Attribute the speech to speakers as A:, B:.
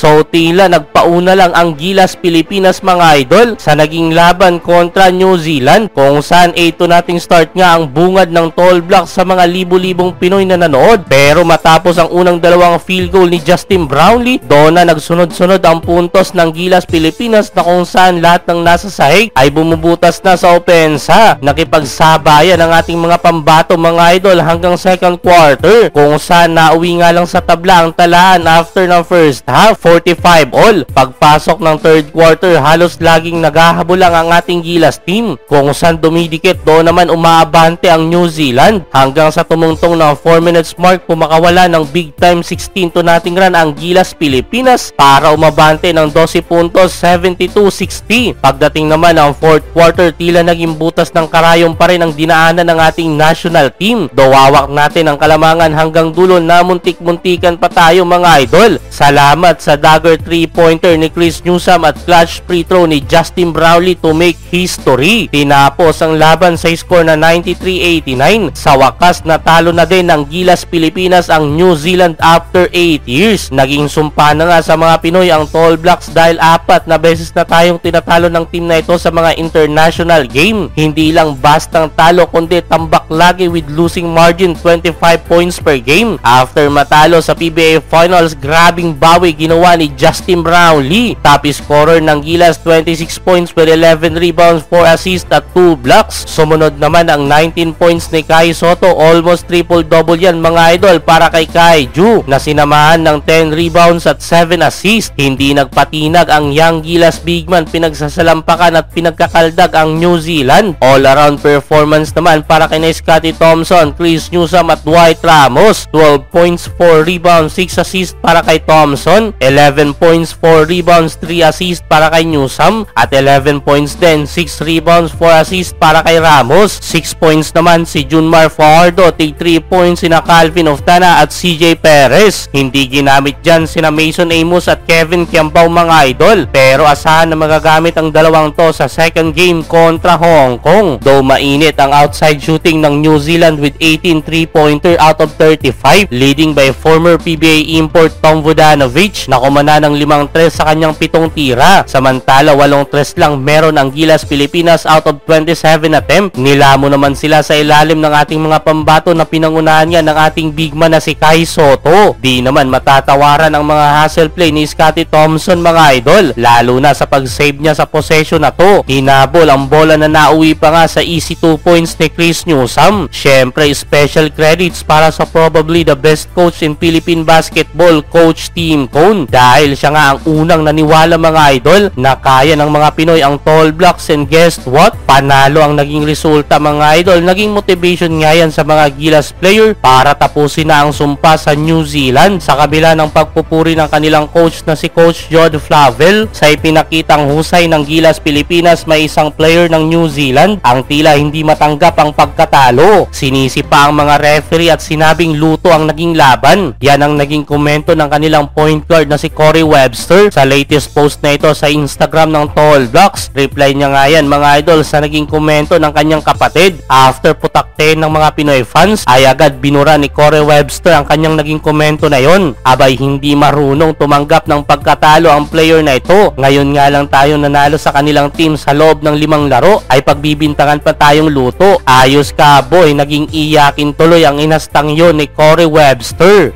A: So tila nagpauna lang ang Gilas Pilipinas mga idol sa naging laban kontra New Zealand, kung saan 8 nating start nga ang bungad ng tall blocks sa mga libo-libong Pinoy na nanood. Pero matapos ang unang dalawang field goal ni Justin Brownlee, doon na nagsunod-sunod ang puntos ng Gilas Pilipinas na kung saan lahat ng nasa sahig ay bumubutas na sa opensa. Nakipagsabayan ang ating mga pambato mga idol hanggang second quarter, kung saan nauwi nga lang sa tabla ang talaan after ng first half, 45 all. Pagpasok ng third quarter, halos laging naghahabol lang ang ating Gilas team, kung saan dumidikit doon naman umaabante ang New Zealand hanggang sa tumungtong ng 4 minutes mark pumakawala ng big time 16 to nating run ang Gilas Pilipinas para umabante ng 12 puntos, 72-60. Pagdating naman ng fourth quarter, tila naging butas ng karayom pa rin ang dinaanan ng ating national team. Dawawak natin ang kalamangan hanggang dulo na muntik-muntikan pa tayo mga idol. Salamat sa dagger 3-pointer ni Chris Newsome at clutch free throw ni Justin Brownlee to make history. Tinapos ang laban sa score na 93-89. Sa wakas, natalo na din ng Gilas Pilipinas ang New Zealand after 8 years. Naging sumpa na nga sa mga Pinoy ang Tall Blacks dahil 4 na beses na tayong tinatalo ng team na ito sa mga international game. Hindi lang bastang talo kundi tambak lagi with losing margin 25 points per game. After matalo sa PBA Finals, grabing bawi ginawa ni Justin Brownlee. Top scorer ng Gilas, 26 points with 11 rebounds, 4 assists at 2 blocks. Sumunod naman ang 19 points ni Kai Soto, almost triple-double yan mga idol para kay Kai Ju, na sinamahan ng 10 rebounds at 7 assists. Hindi nagpatinag ang Young Gilas bigman, pinagsasalampakan at pinagkakaldag ang New Zealand. All-around performance naman para kay Scotty Thompson, Chris Newsome at Dwight Ramos. 12 points, 4 rebounds, 6 assists para kay Thompson, 11 points, 4 rebounds, 3 assists para kay Newsome, at 11 points din, 6 rebounds, 4 assists para kay Ramos. 6 points naman si Junmar Fajardo, 3 points sina Calvin Oftana at CJ Perez. Hindi ginamit dyan sina Mason Amos at Kevin Kiambao mga idol, pero asahan na magagamit ang dalawang to sa second game kontra Hong Kong. Though mainit ang outside shooting ng New Zealand with 18 3-pointer out of 35, leading by former PBA import Tom Vodanovic na kumana ng 5-3 sa kanyang 7 tira. Samantala 8-3 lang meron ang Gilas Pilipinas out of 27 attempt. Nilamo naman sila sa ilalim ng ating mga pambato na pinangunahan nga ng ating big man na si Kai Soto. Di naman matatawaran ang mga hustle play ni Scotty Thompson mga idol, lalo na sa pag-save niya sa possession na to. Hinabol ang bola na nauwi pa nga sa easy 2 points ni Chris Newsome. Syempre special credits para sa probably the best coach in Philippine basketball, Coach Tim Cone, dahil siya nga ang unang naniwala mga idol na kaya ng mga Pinoy ang tall blocks, and guess what? Panalo ang naging resulta mga idol. Naging motivation nga yan sa mga Gilas player para tapusin na ang sumpa sa New Zealand, sa kabila ng pagpupuri ng kanilang coach na si Coach Jod Flavel. Sa ipinakitang husay ng Gilas Pilipinas, may isang player ng New Zealand ang tila hindi matanggap ang pagkatalo. Sinisi pa ang mga referee at sinabing luto ang naging laban. Yan ang naging komento ng kanilang point guard na si Corey Webster sa latest post na ito sa Instagram ng Tall Blocks. Reply niya nga yan mga idol sa naging komento ng kanyang kapatid. After putakten ng mga Pinoy fans, ay agad binura ni Corey Webster ang kanyang naging komento na yon. Abay, hindi marunong tumanggap ng pagkatalo ang player na ito. Ngayon nga lang tayo nanalo sa kanilang team sa loob ng 5 laro, ay pagbibintangan pa tayong luto. Ayos ka boy, naging iyakin tuloy ang inastang yon ni Corey Webster.